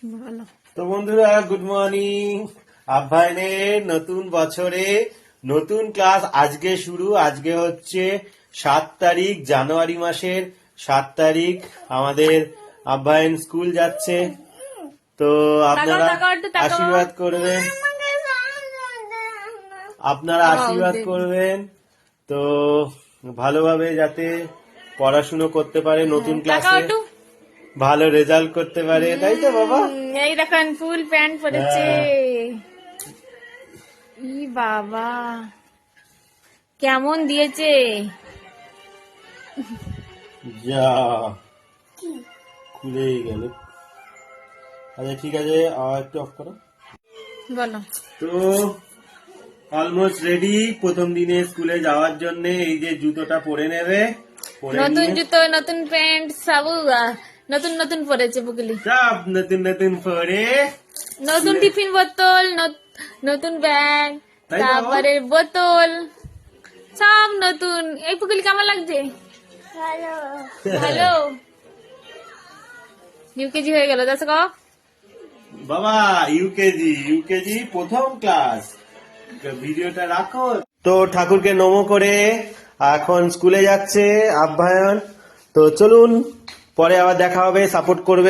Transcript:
ভালো। তো বন্ধুরা গুড মর্নিং। আভ্যায়নের নতুন বছরে নতুন ক্লাস আজকে শুরু। আজকে হচ্ছে 7 তারিখ, জানুয়ারি মাসের 7 তারিখ। আমাদের আভ্যায়ন স্কুল যাচ্ছে। তো আপনারা তাকাও একটু, তাকাও। আশীর্বাদ করবেন, আপনারা আশীর্বাদ করবেন তো ভালোভাবে যাতে পড়াশুনো করতে পারে, নতুন তাকাও ক্লাসে একটু। ভালো রেজাল্ট করতে পারে, তাই তো বাবা? এই দেখেন ফুল প্যান্ট পরেছে। ই বাবা কেমন দিয়েছে। যা খুলেই গেল। আচ্ছা ঠিক আছে, আবার একটু অফ করো। বলো। তো অলমোস্ট রেডি প্রথম দিনে স্কুলে যাওয়ার জন্য। এই যে জুতোটা পরে নেবে, পরে নতুন নিয়ে জুতো, নতুন প্যান্ট, সব নতুন নতুন পরেছে বুকলি। সব নতুন নতুন পরে, নতুন টিফিন বোতল, নতুন ব্যাগ, তাই তো বাবা? তারপরে বোতল সব নতুন। এই পুকুলি কেমন লাগছে? ভালো। ইউকেজি হয়ে গেল, দেখো কো। বাবা ইউকেজি প্রথম ক্লাস। ভিডিওটা রাখো। তো ঠাকুরকে নমো করে এখন স্কুলে যাচ্ছে আভ্যায়ন। তো চলুন, পরে আবার দেখা হবে, সাপোর্ট করবে।